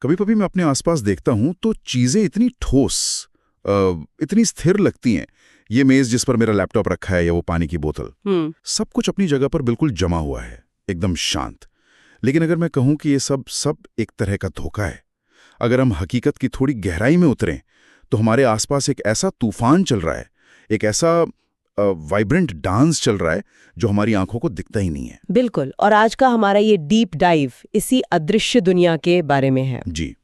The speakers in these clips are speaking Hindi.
कभी कभी मैं अपने आसपास देखता हूं तो चीजें इतनी ठोस, इतनी स्थिर लगती हैं। ये मेज जिस पर मेरा लैपटॉप रखा है या वो पानी की बोतल, सब कुछ अपनी जगह पर बिल्कुल जमा हुआ है, एकदम शांत। लेकिन अगर मैं कहूं कि ये सब एक तरह का धोखा है, अगर हम हकीकत की थोड़ी गहराई में उतरें तो हमारे आसपास एक ऐसा तूफान चल रहा है, एक ऐसा वाइब्रेंट डांस चल रहा है जो हमारी आंखों को दिखता ही नहीं है। बिल्कुल, और आज का हमारा ये डीप डाइव इसी अदृश्य दुनिया के बारे में है। जी,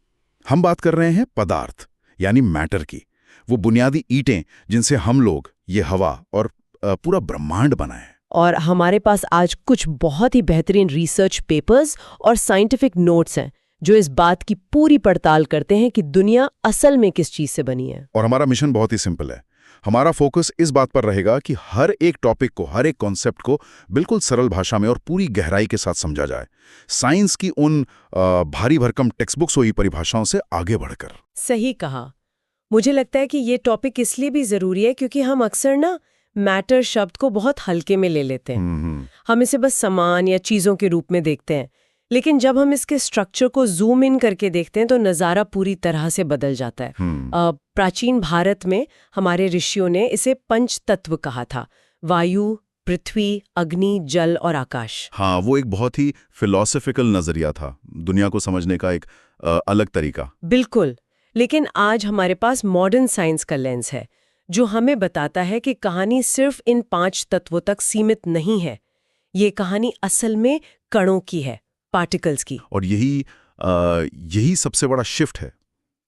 हम बात कर रहे हैं पदार्थ यानी मैटर की, वो बुनियादी ईंटें जिनसे हम लोग, ये हवा और पूरा ब्रह्मांड बना है। और हमारे पास आज कुछ बहुत ही बेहतरीन रिसर्च पेपर्स और साइंटिफिक नोट्स हैं जो इस बात की पूरी पड़ताल करते हैं कि दुनिया असल में किस चीज से बनी है। और हमारा मिशन बहुत ही सिंपल है। हमारा फोकस इस बात पर रहेगा कि हर एक टॉपिक को, हर एक कॉन्सेप्ट को बिल्कुल सरल भाषा में और पूरी गहराई के साथ समझा जाए, साइंस की उन भारी भरकम टेक्स्ट बुक्स हुई परिभाषाओं से आगे बढ़कर। सही कहा। मुझे लगता है कि ये टॉपिक इसलिए भी जरूरी है क्योंकि हम अक्सर ना मैटर शब्द को बहुत हल्के में ले लेते हैं। हम इसे बस सामान या चीजों के रूप में देखते हैं, लेकिन जब हम इसके स्ट्रक्चर को जूम इन करके देखते हैं तो नज़ारा पूरी तरह से बदल जाता है। प्राचीन भारत में हमारे ऋषियों ने इसे पंच तत्व कहा था: वायु, पृथ्वी, अग्नि, जल और आकाश। हाँ, वो एक बहुत ही फिलॉसफिकल नजरिया था, दुनिया को समझने का एक अलग तरीका। बिल्कुल, लेकिन आज हमारे पास मॉडर्न साइंस का लेंस है जो हमें बताता है कि कहानी सिर्फ इन 5 तत्वों तक सीमित नहीं है। ये कहानी असल में कणों की है, पार्टिकल्स की। और यही सबसे बड़ा शिफ्ट है।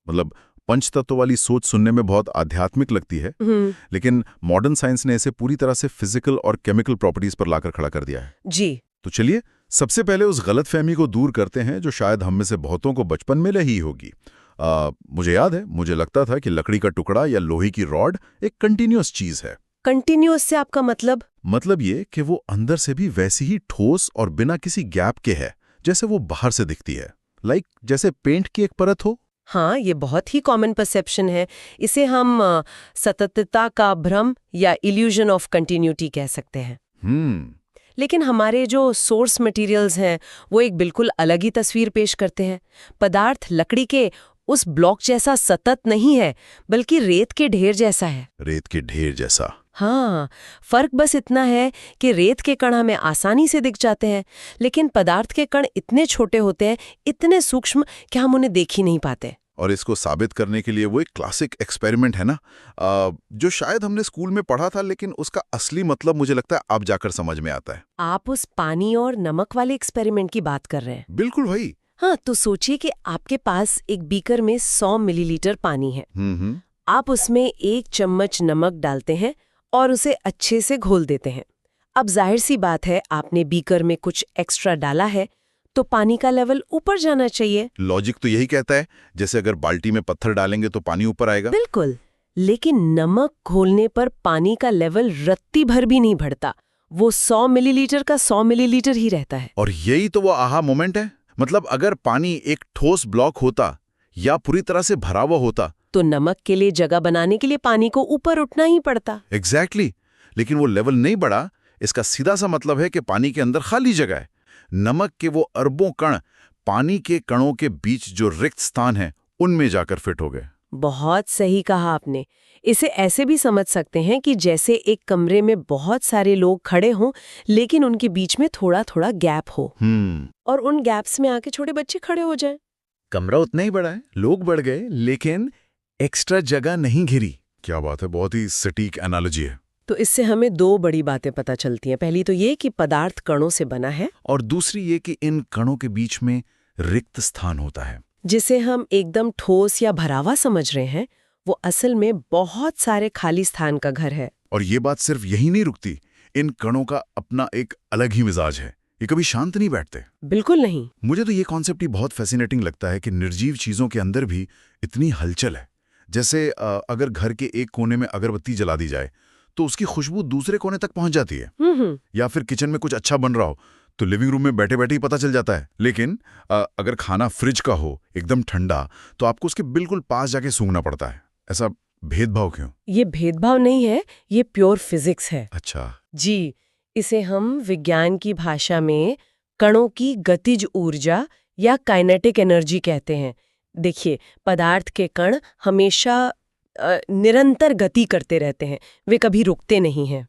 मतलब पंचतत्व वाली सोच सुनने में बहुत आध्यात्मिक लगती है, लेकिन मॉडर्न साइंस ने इसे पूरी तरह से फिजिकल और केमिकल प्रॉपर्टीज पर लाकर खड़ा कर दिया है। जी, तो चलिए सबसे पहले उस गलतफहमी को दूर करते हैं जो शायद हम में से बहुतों को बचपन में रही होगी। मुझे याद है, मुझे लगता था कि लकड़ी का टुकड़ा या लोहे की रॉड एक कंटिन्यूअस चीज है। कंटिन्यूअस से आपका मतलब? मतलब ये कि वो अंदर से भी वैसी ही ठोस और बिना किसी गैप के है जैसे वो बाहर से दिखती है। जैसे पेंट की एक परत हो। हाँ, ये बहुत ही कॉमन परसेप्शन है। इसे हम सततता का भ्रम या इल्यूजन ऑफ कंटिन्यूटी कह सकते हैं। लेकिन हमारे जो सोर्स मटेरियल्स हैं वो एक बिल्कुल अलग ही तस्वीर पेश करते हैं। पदार्थ लकड़ी के उस ब्लॉक जैसा सतत नहीं है, बल्कि रेत के ढेर जैसा है। रेत के ढेर जैसा? हाँ, फर्क बस इतना है कि रेत के कण हमें आसानी से दिख जाते हैं, लेकिन पदार्थ के कण इतने छोटे होते हैं, इतने सूक्ष्म कि हम उन्हें देख ही नहीं पाते। और इसको साबित करने के लिए वो एक क्लासिक एक्सपेरिमेंट है ना, जो शायद हमने स्कूल में पढ़ा था, लेकिन उसका असली मतलब मुझे लगता है अब जाकर समझ में आता है। आप उस पानी और नमक वाले एक्सपेरिमेंट की बात कर रहे हैं? बिल्कुल भाई। हाँ, तो सोचिए कि आपके पास एक बीकर में 100 मिलीलीटर पानी है। आप उसमें 1 चम्मच नमक डालते हैं और उसे अच्छे से घोल देते हैं। अब जाहिर सी बात है, आपने बीकर में कुछ एक्स्ट्रा डाला है तो पानी का लेवल ऊपर जाना चाहिए। लॉजिक तो यही कहता है, जैसे अगर बाल्टी में पत्थर डालेंगे तो पानी ऊपर आएगा। बिल्कुल, लेकिन नमक घोलने पर पानी का लेवल रत्ती भर भी नहीं बढ़ता। वो 100 मिलीलीटर का 100 मिलीलीटर ही रहता है। और यही तो वो आहा मोमेंट है। मतलब अगर पानी एक ठोस ब्लॉक होता या पूरी तरह से भरा हुआ होता तो नमक के लिए जगह बनाने के लिए पानी को ऊपर उठना ही पड़ता। एग्जैक्टली। लेकिन वो लेवल नहीं बढ़ा। इसका सीधा सा मतलब है कि पानी के अंदर खाली जगह है। नमक के वो अरबों कण पानी के कणों के बीच जो रिक्त स्थान है उनमें जाकर फिट हो गए। बहुत सही कहा आपने। इसे ऐसे भी समझ सकते हैं कि जैसे एक कमरे में बहुत सारे लोग खड़े हों, लेकिन उनके बीच में थोड़ा थोड़ा गैप हो, और उन गैप्स में आके छोटे बच्चे खड़े हो जाएं। कमरा उतना ही बड़ा है, लोग बढ़ गए, लेकिन एक्स्ट्रा जगह नहीं घिरी। क्या बात है, बहुत ही सटीक एनालॉजी है। तो इससे हमें 2 बड़ी बातें पता चलती हैं। पहली तो ये कि पदार्थ कणों से बना है, और दूसरी ये कि इन कणों के बीच में रिक्त स्थान होता है, जिसे हम एकदम ठोस या भरावा समझ रहे हैं, वो असल में बहुत सारे खाली स्थान का घर है। और ये बात सिर्फ यही नहीं रुकती। इन कणों का अपना एक अलग ही मिजाज है, ये कभी शांत नहीं बैठते। बिल्कुल नहीं। मुझे तो ये कॉन्सेप्ट ही बहुत फैसिनेटिंग लगता है कि निर्जीव चीजों के अंदर भी इतनी हलचल है। जैसे अगर घर के एक कोने में अगरबत्ती जला दी जाए तो उसकी खुशबू दूसरे कोने तक पहुंच जाती है। या फिर किचन में कुछ अच्छा बन रहा हो तो लिविंग रूम में बैठे बैठे ही पता चल जाता है। लेकिन अगर खाना फ्रिज का हो, एकदम ठंडा, तो आपको उसके बिल्कुल पास जाके सूंघना पड़ता है। ऐसा भेदभाव क्यों? ये भेदभाव नहीं है, ये प्योर फिजिक्स है। अच्छा जी, इसे हम विज्ञान की भाषा में कणों की गतिज ऊर्जा या काइनेटिक एनर्जी कहते हैं। देखिए, पदार्थ के कण हमेशा निरंतर गति करते रहते हैं, वे कभी रुकते नहीं हैं।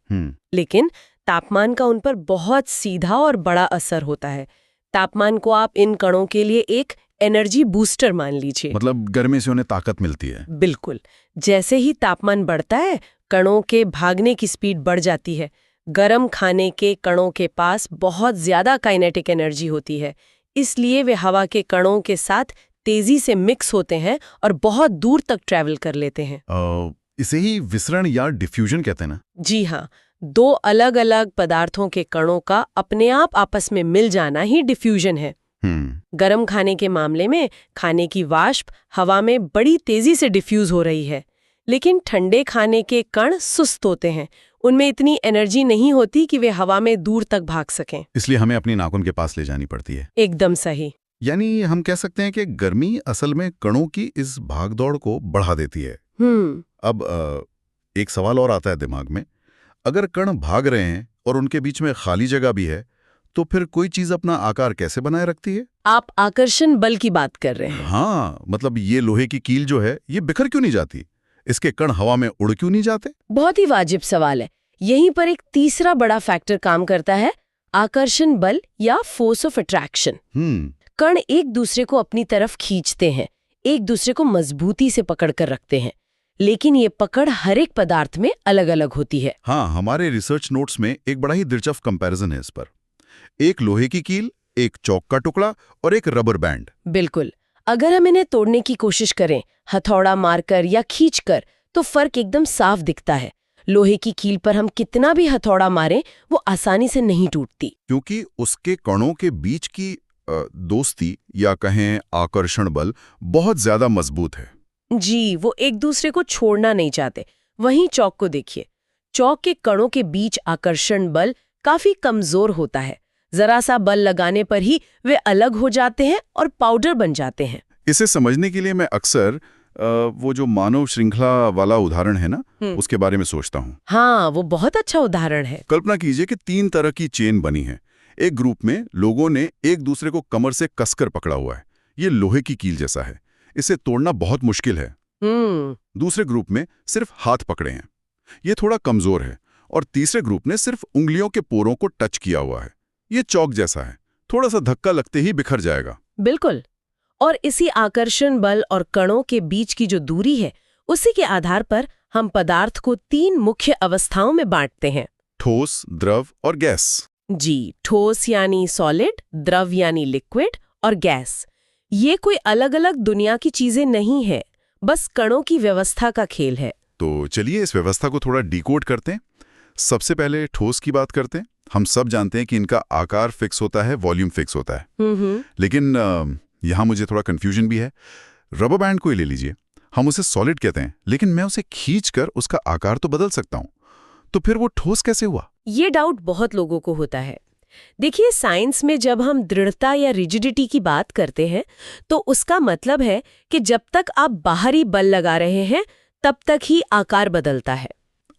लेकिन तापमान का उन पर बहुत सीधा और बड़ा असर होता है। तापमान को आप इन कणों के लिए एक एनर्जी बूस्टर मान लीजिए। मतलब गर्मी से उन्हें ताकत मिलती है। बिल्कुल। जैसे ही तापमान बढ़ता है, कणों के भागने की स्पीड बढ़ जाती है। गर्म खाने के कणों के पास बहुत ज्यादा काइनेटिक एनर्जी होती है, इसलिए वे हवा के कणों के साथ तेजी से मिक्स होते हैं और बहुत दूर तक ट्रैवल कर लेते हैं। इसे ही विसरण या डिफ्यूजन कहते हैं ना? जी हाँ, दो अलग अलग पदार्थों के कणों का अपने आप आपस में मिल जाना ही डिफ्यूजन है। गर्म खाने के मामले में खाने की वाष्प हवा में बड़ी तेजी से डिफ्यूज हो रही है, लेकिन ठंडे खाने के कण सुस्त होते हैं। उनमें इतनी एनर्जी नहीं होती कि वे हवा में दूर तक भाग सकें। इसलिए हमें अपनी नाखून के पास ले जानी पड़ती है। एकदम सही। यानी हम कह सकते हैं कि गर्मी असल में कणों की इस भागदौड़ को बढ़ा देती है। अब एक सवाल और आता है दिमाग में, अगर कण भाग रहे हैं और उनके बीच में खाली जगह भी है, तो फिर कोई चीज अपना आकार कैसे बनाए रखती है? आप आकर्षण बल की बात कर रहे हैं। हाँ, मतलब ये लोहे की कील जो है, ये बिखर क्यों नहीं जाती? इसके कण हवा में उड़ क्यों नहीं जाते? बहुत ही वाजिब सवाल है। यहीं पर एक तीसरा बड़ा फैक्टर काम करता है, आकर्षण बल या फोर्स ऑफ अट्रैक्शन। कण एक दूसरे को अपनी तरफ खींचते हैं, एक दूसरे को मजबूती से पकड़ कर रखते हैं, लेकिन ये पकड़ हर एक पदार्थ में अलग अलग होती है। हाँ, हमारे रिसर्च नोट्स में एक बड़ा ही दिलचस्प कंपैरिजन है इस पर। एक लोहे की कील, एक चौक का टुकड़ा और एक रबर बैंड। बिल्कुल। अगर हम इन्हें तोड़ने की कोशिश करें, हथौड़ा मारकर या खींचकर, तो फर्क एकदम साफ दिखता है। लोहे की कील पर हम कितना भी हथौड़ा मारें, वो आसानी से नहीं टूटती, क्योंकि उसके कणों के बीच की दोस्ती या कहें आकर्षण बल बहुत ज्यादा मजबूत है। जी, वो एक दूसरे को छोड़ना नहीं चाहते। वहीं चौक को देखिए, चौक के कणों के बीच आकर्षण बल काफी कमजोर होता है। जरा सा बल लगाने पर ही वे अलग हो जाते हैं और पाउडर बन जाते हैं। इसे समझने के लिए मैं अक्सर वो जो मानव श्रृंखला वाला उदाहरण है ना, उसके बारे में सोचता हूँ। हाँ, वो बहुत अच्छा उदाहरण है। कल्पना कीजिए कि 3 तरह की चेन बनी है। एक ग्रुप में लोगों ने एक दूसरे को कमर से कसकर पकड़ा हुआ है। ये लोहे की कील जैसा है, इसे तोड़ना बहुत मुश्किल है। दूसरे ग्रुप में सिर्फ हाथ पकड़े हैं, ये थोड़ा कमजोर है। और तीसरे ग्रुप ने सिर्फ उंगलियों के पोरों को टच किया हुआ है, ये चौक जैसा है, थोड़ा सा धक्का लगते ही बिखर जाएगा। बिल्कुल। और इसी आकर्षण बल और कणों के बीच की जो दूरी है, उसी के आधार पर हम पदार्थ को 3 मुख्य अवस्थाओं में बांटते हैं: ठोस, द्रव और गैस। जी, ठोस यानी सॉलिड, द्रव यानी लिक्विड और गैस। ये कोई अलग अलग दुनिया की चीजें नहीं है, बस कणों की व्यवस्था का खेल है। तो चलिए इस व्यवस्था को थोड़ा डिकोड करते हैं। सबसे पहले ठोस की बात करते हैं। हम सब जानते हैं कि इनका आकार फिक्स होता है, वॉल्यूम फिक्स होता है। लेकिन यहाँ मुझे थोड़ा कंफ्यूजन भी है। रबर बैंड को ही ले लीजिए, हम उसे सॉलिड कहते हैं, लेकिन मैं उसे खींचकर उसका आकार तो बदल सकता हूँ, तो फिर वो ठोस कैसे हुआ? ये डाउट बहुत लोगों को होता है। देखिए, साइंस में जब हम दृढ़ता या रिजिडिटी की बात करते हैं, तो उसका मतलब है कि जब तक आप बाहरी बल लगा रहे हैं, तब तक ही आकार बदलता है।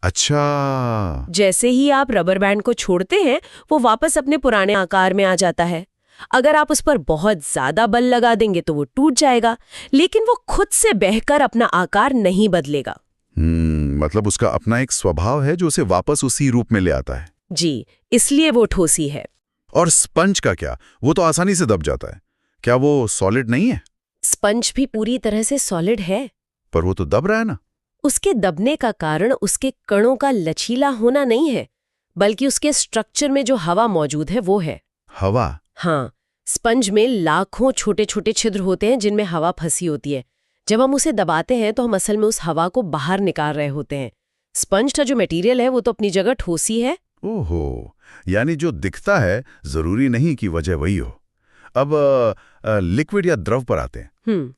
अच्छा। जैसे ही आप रबर बैंड को छोड़ते हैं, वो वापस अपने पुराने आकार में आ जाता है। अगर आप उस पर बहुत ज्यादा बल लगा देंगे तो वो टूट जाएगा, लेकिन वो खुद से बहकर अपना आकार नहीं बदलेगा। मतलब उसका अपना एक स्वभाव है जो उसे वापस उसी रूप में ले आता है। जी, इसलिए वो ठोसी है। और स्पंज का क्या? वो तो आसानी से दब जाता है, क्या वो सॉलिड नहीं है? स्पंज भी पूरी तरह से सॉलिड है, पर वो तो दब रहा है ना। उसके दबने का कारण उसके कणों का लचीला होना नहीं है, बल्कि उसके स्ट्रक्चर में जो हवा मौजूद है वो है। हवा? हाँ, स्पंज में लाखों छोटे छोटे छिद्र होते हैं जिनमें हवा फंसी होती है। जब हम उसे दबाते हैं तो हम असल में उस हवा को बाहर निकाल रहे होते हैं। स्पंज का जो मटेरियल है वो तो अपनी जगह ठोस ही है। ओहो, यानी जो दिखता है जरूरी नहीं कि वजह वही हो। अब लिक्विड या द्रव पर आते हैं।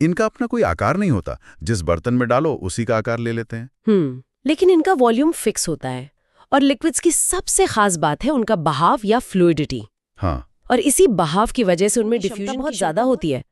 इनका अपना कोई आकार नहीं होता, जिस बर्तन में डालो उसी का आकार ले लेते हैं। लेकिन इनका वॉल्यूम फिक्स होता है, और लिक्विड्स की सबसे खास बात है उनका बहाव या फ्लूइडिटी। हाँ, और इसी बहाव की वजह से उनमें डिफ्यूजन बहुत ज्यादा होती है।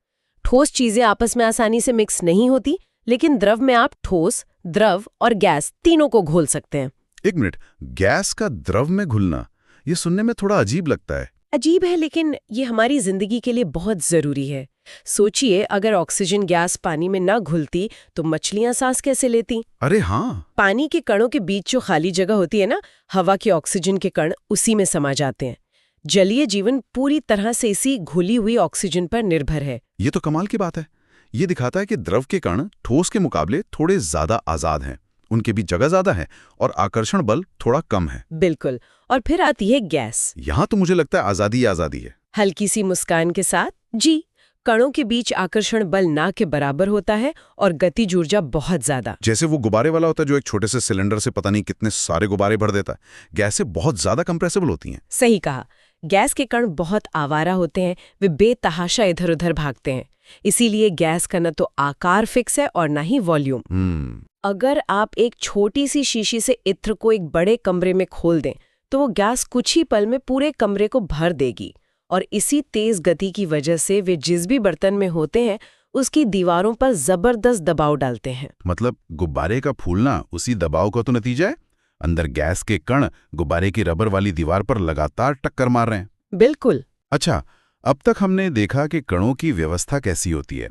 ठोस चीजें आपस में आसानी से मिक्स नहीं होती, लेकिन द्रव में आप ठोस, द्रव और गैस तीनों को घोल सकते हैं। एक मिनट, गैस का द्रव में घुलना, ये सुनने में थोड़ा अजीब लगता है। अजीब है, लेकिन ये हमारी जिंदगी के लिए बहुत जरूरी है। सोचिए, अगर ऑक्सीजन गैस पानी में ना घुलती तो मछलियां सांस कैसे लेती? अरे हाँ। पानी के कणों के बीच जो खाली जगह होती है ना, हवा के ऑक्सीजन के कण उसी में समा जाते हैं। जलीय जीवन पूरी तरह से इसी घुली हुई ऑक्सीजन पर निर्भर है। ये तो कमाल की बात है। ये दिखाता है कि द्रव के कण ठोस के मुकाबले थोड़े ज्यादा आजाद हैं, उनके बीच जगह ज्यादा है और आकर्षण बल थोड़ा कम है। बिल्कुल। और फिर आती है गैस। यहाँ तो मुझे लगता है आजादी ही आजादी है। हल्की सी मुस्कान के साथ जी, कणों के बीच आकर्षण बल ना के बराबर होता है और गतिज ऊर्जा बहुत ज्यादा। जैसे वो गुब्बारे वाला होता है जो एक छोटे से सिलेंडर से पता नहीं कितने सारे गुब्बारे भर देता है। गैसें बहुत ज्यादा कंप्रेसिबल होती हैं। सही कहा। गैस के कण बहुत आवारा होते हैं, वे बेतहाशा इधर उधर भागते हैं। इसीलिए गैस का न तो आकार फिक्स है और ना ही वॉल्यूम। अगर आप एक छोटी सी शीशी से इत्र को एक बड़े कमरे में खोल दें तो वो गैस कुछ ही पल में पूरे कमरे को भर देगी। और इसी तेज गति की वजह से वे जिस भी बर्तन में होते हैं उसकी दीवारों पर जबरदस्त दबाव डालते हैं। मतलब गुब्बारे का फूलना उसी दबाव का तो नतीजा है। अंदर गैस के कण गुब्बारे की रबर वाली दीवार पर लगातार टक्कर मार रहे हैं। बिल्कुल। अच्छा, अब तक हमने देखा कि कणों की व्यवस्था कैसी होती है,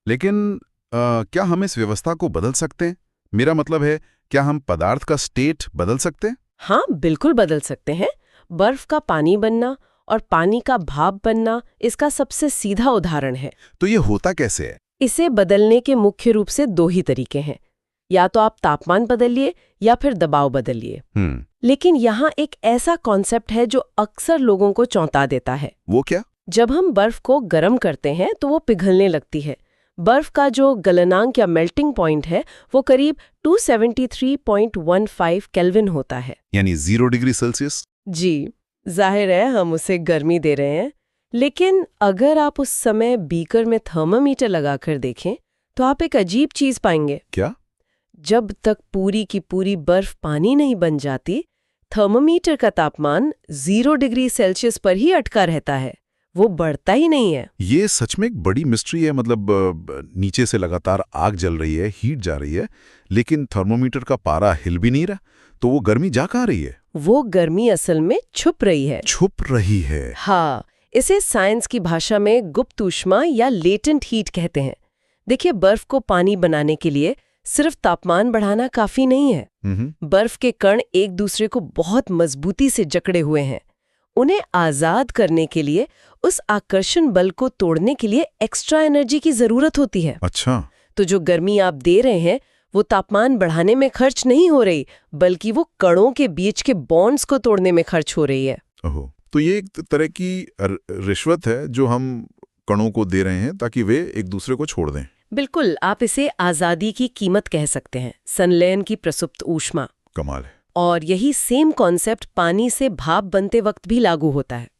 लेकिन क्या हम इस व्यवस्था को बदल सकते हैं? मेरा मतलब है, क्या हम पदार्थ का स्टेट बदल सकते हैं? हाँ, बिल्कुल बदल सकते हैं। बर्फ का पानी बनना और पानी का भाप बनना इसका सबसे सीधा उदाहरण है। तो ये होता कैसे है? इसे बदलने के मुख्य रूप से दो ही तरीके हैं। या तो आप तापमान बदलिए या फिर दबाव बदलिए। लेकिन यहाँ एक ऐसा कॉन्सेप्ट है जो अक्सर लोगों को चौंका देता है। वो क्या? जब हम बर्फ को गर्म करते हैं तो वो पिघलने लगती है। बर्फ का जो गलनांक या मेल्टिंग पॉइंट है वो करीब 273.15 केल्विन होता है, यानी 0 डिग्री सेल्सियस। जी, जाहिर है हम उसे गर्मी दे रहे हैं। लेकिन अगर आप उस समय बीकर में थर्मामीटर लगाकर देखें तो आप एक अजीब चीज पाएंगे। क्या? जब तक पूरी की पूरी बर्फ पानी नहीं बन जाती, थर्मामीटर का तापमान 0 डिग्री सेल्सियस पर ही अटका रहता है, वो बढ़ता ही नहीं है। ये सच में एक बड़ी मिस्ट्री है। मतलब नीचे से लगातार आग जल रही है, हीट जा रही है, लेकिन थर्मोमीटर का पारा हिल भी नहीं रहा, तो वो गर्मी जा कहाँ रही है? वो गर्मी असल में छुप रही है। छुप रही है? हाँ, इसे साइंस की भाषा में गुप्त ऊष्मा या लेटेंट हीट कहते हैं। देखिए, बर्फ को पानी बनाने के लिए सिर्फ तापमान बढ़ाना काफी नहीं है। बर्फ के कण एक दूसरे को बहुत मजबूती से जकड़े हुए हैं। उन्हें आजाद करने के लिए, उस आकर्षण बल को तोड़ने के लिए एक्स्ट्रा एनर्जी की जरूरत होती है। अच्छा। तो जो गर्मी आप दे रहे हैं वो तापमान बढ़ाने में खर्च नहीं हो रही, बल्कि वो कणों के बीच के बॉन्ड्स को तोड़ने में खर्च हो रही है। ओहो, तो ये एक तरह की रिश्वत है जो हम कणों को दे रहे हैं ताकि वे एक दूसरे को छोड़ दें। बिल्कुल, आप इसे आजादी की कीमत कह सकते हैं, संलयन की प्रसुप्त ऊष्मा। कमाल है। और यही सेम कॉन्सेप्ट पानी से भाप बनते वक्त भी लागू होता है।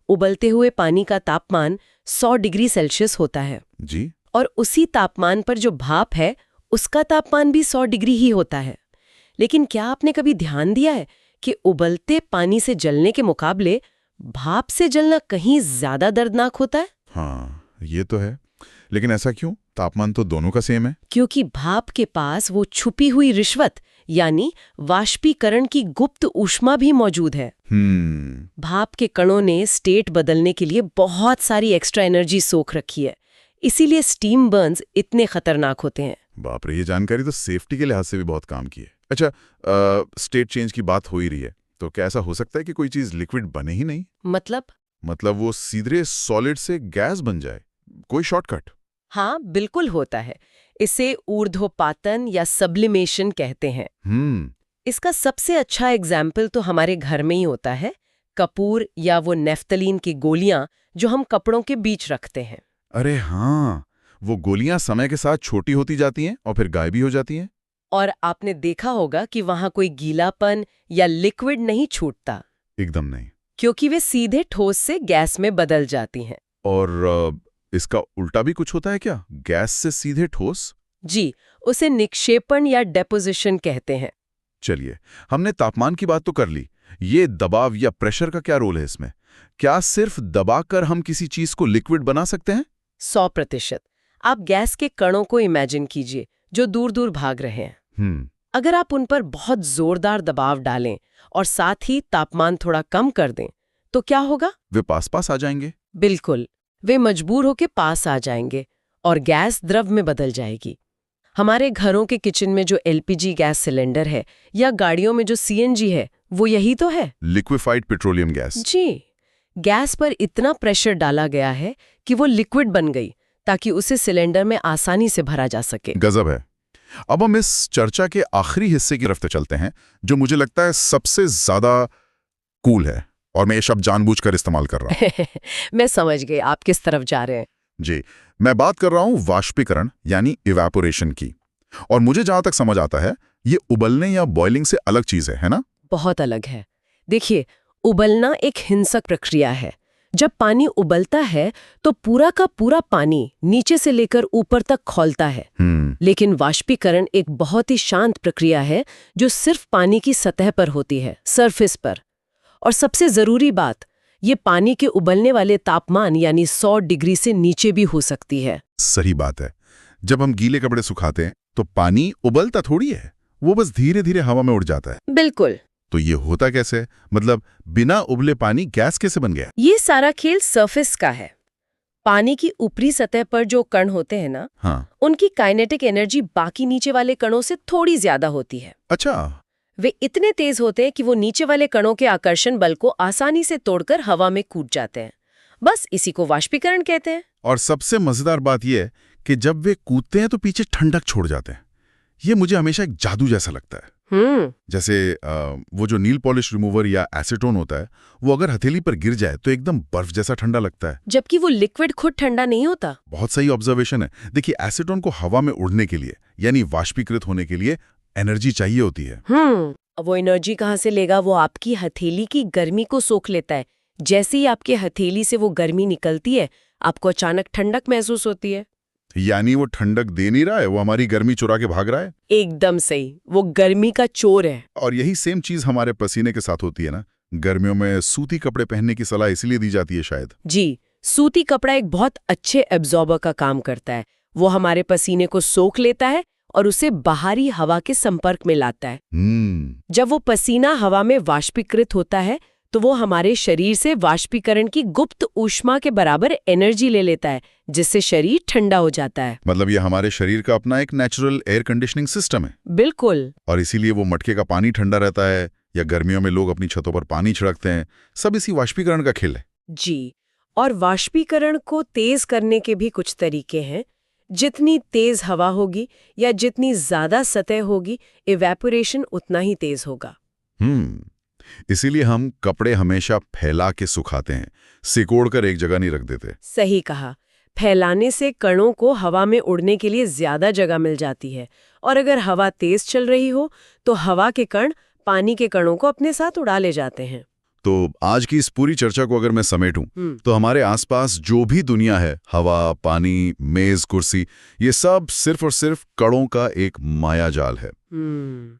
उबलते हुए पानी का तापमान 100 डिग्री सेल्सियस होता है जी, और उसी तापमान पर जो भाप है उसका तापमान भी 100 डिग्री ही होता है। लेकिन क्या आपने कभी ध्यान दिया है कि उबलते पानी से जलने के मुकाबले भाप से जलना कहीं ज्यादा दर्दनाक होता है? हाँ, ये तो है। लेकिन ऐसा क्यों? तापमान तो दोनों का सेम है। क्योंकि भाप के पास वो छुपी हुई रिश्वत यानी वाष्पीकरण की गुप्त ऊष्मा भी मौजूद है। भाप के कणों ने स्टेट बदलने के लिए बहुत सारी एक्स्ट्रा एनर्जी सोख रखी है, इसीलिए स्टीम बर्न्स इतने खतरनाक होते हैं। बाप रे, ये जानकारी तो सेफ्टी के लिहाज से भी बहुत काम की है। अच्छा, स्टेट चेंज की बात हो ही रही है, तो क्या ऐसा हो सकता है कि कोई चीज लिक्विड बने ही नहीं? मतलब वो सीधे सॉलिड से गैस बन जाए? कोई शॉर्टकट? हाँ, बिल्कुल होता है। इसे ऊर्ध्वपातन या सब्लिमेशन कहते हैं। इसका सबसे अच्छा एग्जाम्पल तो हमारे घर में ही होता है, कपूर या वो नेफ्थलीन की गोलियां जो हम कपड़ों के बीच रखते हैं। अरे हाँ, वो गोलियां समय के साथ छोटी होती जाती हैं और फिर गायब भी हो जाती हैं। और आपने देखा होगा कि वहां कोई गीलापन या लिक्विड नहीं छूटता। एकदम नहीं, क्योंकि वे सीधे ठोस से गैस में बदल जाती हैं। और इसका उल्टा भी कुछ होता है क्या? गैस से सीधे ठोस? जी, उसे निक्षेपण या डेपोजिशन कहते हैं। चलिए, हमने तापमान की बात तो कर ली, ये दबाव या प्रेशर का क्या रोल है इसमें? क्या सिर्फ दबाकर हम किसी चीज को लिक्विड बना सकते हैं? 100%। आप गैस के कणों को इमेजिन कीजिए जो दूर दूर भाग रहे हैं। अगर आप उन पर बहुत जोरदार दबाव डालें और साथ ही तापमान थोड़ा कम कर दें तो क्या होगा? वे पास पास आ जाएंगे। बिल्कुल, वे मजबूर होकर पास आ जाएंगे और गैस द्रव में बदल जाएगी। हमारे घरों के किचन में जो एलपीजी गैस सिलेंडर है या गाड़ियों में जो सीएनजी है, वो यही तो है, लिक्विफाइड पेट्रोलियम गैस। जी, गैस पर इतना प्रेशर डाला गया है कि वो लिक्विड बन गई ताकि उसे सिलेंडर में आसानी से भरा जा सके। गजब है। अब हम इस चर्चा के आखिरी हिस्से की तरफ चलते हैं, जो मुझे लगता है सबसे ज्यादा कूल है, और मैं ये शब्द जानबूझकर इस्तेमाल कर रहा हूं। मैं समझ गई आप किस तरफ जा रहे हैं। जी, मैं बात कर रहा हूं वाष्पीकरण यानी इवेपोरेशन की। और मुझे जहां तक समझ आता है, ये उबलने या बॉइलिंग से अलग चीज है ना? बहुत अलग है। देखिए, उबलना एक हिंसक प्रक्रिया है। जब पानी उबलता है तो पूरा का पूरा पानी नीचे से लेकर ऊपर तक खौलता है। लेकिन वाष्पीकरण एक बहुत ही शांत प्रक्रिया है जो सिर्फ पानी की सतह पर होती है, सरफेस पर। और सबसे जरूरी बात, ये पानी के उबलने वाले तापमान यानी 100 डिग्री से नीचे भी हो सकती है। सही बात है। जब हम गीले कपड़े सुखाते हैं तो पानी उबलता थोड़ी है, वो बस धीरे धीरे हवा में उड़ जाता है। बिल्कुल। तो ये होता कैसे? मतलब बिना उबले पानी गैस कैसे बन गया? ये सारा खेल सरफेस का है। पानी की ऊपरी सतह पर जो कण होते हैं ना, हाँ, उनकी काइनेटिक एनर्जी बाकी नीचे वाले कणों से थोड़ी ज्यादा होती है। अच्छा। वे इतने तेज होते हैं कि वो नीचे वाले कणों के आकर्षण बल को आसानी से तोड़कर हवा में कूद जाते हैं। बस इसी को वाष्पीकरण कहते हैं। और सबसे मजेदार बात यह है कि जब वे कूदते हैं तो पीछे ठंडक छोड़ जाते हैं। ये मुझे हमेशा एक जादू जैसा लगता है। जैसे वो जो नील पॉलिश रिमूवर या एसीटोन होता है, वो अगर हथेली पर गिर जाए तो एकदम बर्फ जैसा ठंडा लगता है, जबकि वो लिक्विड खुद ठंडा नहीं होता। बहुत सही ऑब्जर्वेशन है। देखिए, एसीटोन को हवा में उड़ने के लिए यानी वाष्पीकृत होने के लिए एनर्जी चाहिए होती है। अब वो एनर्जी कहाँ से लेगा? वो आपकी हथेली की गर्मी को सोख लेता है। जैसे ही आपके हथेली से वो गर्मी निकलती है, आपको अचानक ठंडक महसूस होती है। यानी वो ठंडक दे नहीं रहा है, वो हमारी गर्मी चुरा के भाग रहा है। एकदम सही, वो गर्मी का चोर है। और यही सेम चीज हमारे पसीने के साथ होती है ना। गर्मियों में सूती कपड़े पहनने की सलाह इसलिए दी जाती है शायद। जी, सूती कपड़ा एक बहुत अच्छे एब्जॉर्बर का काम करता है। वो हमारे पसीने को सोख लेता है और उसे बाहरी हवा के संपर्क में लाता है। जब वो पसीना हवा में वाष्पीकृत होता है तो वो हमारे शरीर से वाष्पीकरण की गुप्त ऊष्मा के बराबर एनर्जी ले लेता है, जिससे शरीर ठंडा हो जाता है। मतलब ये हमारे शरीर का अपना एक नेचुरल एयर कंडीशनिंग सिस्टम है। बिल्कुल। और इसीलिए वो मटके का पानी ठंडा रहता है, या गर्मियों में लोग अपनी छतों पर पानी छिड़कते हैं, सब इसी वाष्पीकरण का खेल है। जी, और वाष्पीकरण को तेज करने के भी कुछ तरीके हैं। जितनी तेज हवा होगी या जितनी ज्यादा सतह होगी, इवेपोरेशन उतना ही तेज होगा। इसीलिए हम कपड़े हमेशा फैला के सुखाते हैं, सिकोड़ कर एक जगह नहीं रख देते। सही कहा। फैलाने से कणों को हवा में उड़ने के लिए ज्यादा जगह मिल जाती है, और अगर हवा तेज चल रही हो तो हवा के कण पानी के कणों को अपने साथ उड़ा ले जाते हैं। तो आज की इस पूरी चर्चा को अगर मैं समेटूं तो हमारे आसपास जो भी दुनिया है, हवा, पानी, मेज, कुर्सी, ये सब सिर्फ और सिर्फ कणों का एक मायाजाल है।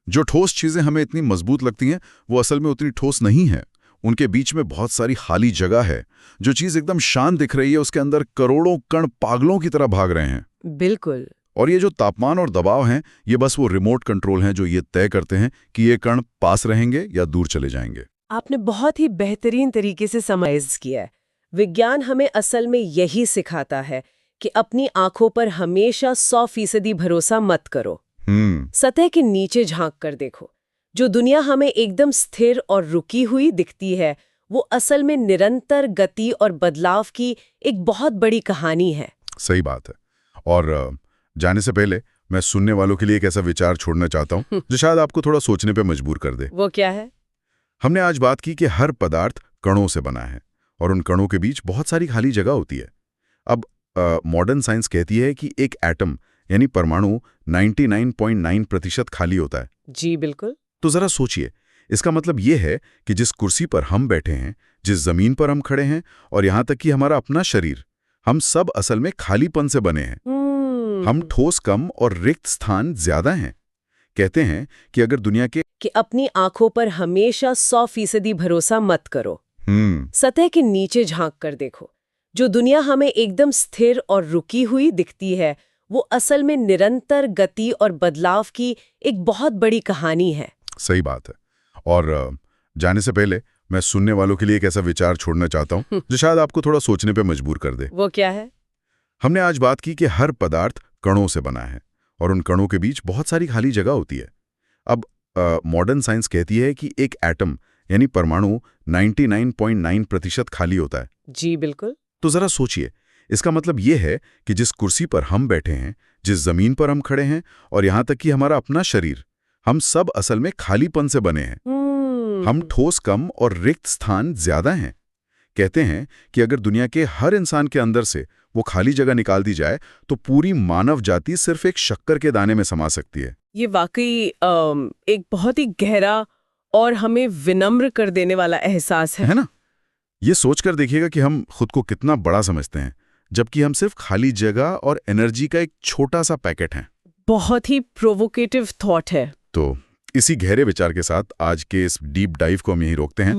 जो ठोस चीजें हमें इतनी मजबूत लगती हैं, वो असल में उतनी ठोस नहीं है। उनके बीच में बहुत सारी खाली जगह है। जो चीज एकदम शांत दिख रही है, उसके अंदर करोड़ों कण पागलों की तरह भाग रहे हैं। बिल्कुल। और ये जो तापमान और दबाव हैं, ये बस वो रिमोट कंट्रोल हैं जो ये तय करते हैं कि ये कण पास रहेंगे या दूर चले जाएंगे। आपने बहुत ही बेहतरीन तरीके से समराइज किया है। विज्ञान हमें असल में यही सिखाता है कि अपनी आंखों पर हमेशा 100% भरोसा मत करो। सतह के नीचे झांक कर देखो। जो दुनिया हमें एकदम स्थिर और रुकी हुई दिखती है, वो असल में निरंतर गति और बदलाव की एक बहुत बड़ी कहानी है। सही बात है। और जाने से पहले मैं सुनने वालों के लिए एक ऐसा विचार छोड़ना चाहता हूँ जो शायद आपको थोड़ा सोचने पे मजबूर कर दे। वो क्या है? हमने आज बात की कि हर पदार्थ कणों से बना है और उन कणों के बीच बहुत सारी खाली जगह होती है। अब मॉडर्न साइंस कहती है कि एक एटम यानी परमाणु 99.9% खाली होता है। जी बिल्कुल। तो जरा सोचिए, इसका मतलब ये है कि जिस कुर्सी पर हम बैठे हैं, जिस जमीन पर हम खड़े हैं और यहाँ तक कि हमारा अपना शरीर, हम सब असल में खालीपन से बने हैं। हम ठोस कम और रिक्त स्थान ज्यादा हैं। कहते हैं कि अगर दुनिया के अपनी आंखों पर हमेशा 100% भरोसा मत करो। सतह के नीचे झांक कर देखो। जो दुनिया हमें एकदम स्थिर और रुकी हुई दिखती है, वो असल में निरंतर गति और बदलाव की एक बहुत बड़ी कहानी है। सही बात है। और जाने से पहले मैं सुनने वालों के लिए एक ऐसा विचार छोड़ना चाहता हूँ जो शायद आपको थोड़ा सोचने पे मजबूर कर दे। वो क्या है? हमने आज बात की कि हर पदार्थ कणों से बना है और उन कणों के बीच बहुत सारी खाली जगह होती है। अब मॉडर्न साइंस कहती है कि एक एटम यानी परमाणु 99.9% खाली होता है। जी बिल्कुल। तो जरा सोचिए, इसका मतलब ये है कि जिस कुर्सी पर हम बैठे हैं, जिस जमीन पर हम खड़े हैं और यहाँ तक कि हमारा अपना शरीर, हम सब असल में खालीपन से बने हैं। हम ठोस कम और रिक्त स्थान ज्यादा हैं। कहते हैं कि अगर दुनिया के हर इंसान के अंदर से वो खाली जगह निकाल दी जाए तो पूरी मानव जाति सिर्फ एक शक्कर के दाने में समा सकती है। ये वाकई एक बहुत ही गहरा और हमें विनम्र कर देने वाला एहसास है ना? ये सोचकर देखिएगा कि हम खुद को कितना बड़ा समझते हैं, जबकि हम सिर्फ खाली जगह और एनर्जी का एक छोटा सा पैकेट हैं। बहुत ही प्रोवोकेटिव थॉट है। तो इसी गहरे विचार के साथ आज के इस डीप डाइव को हम यहीं रोकते हैं।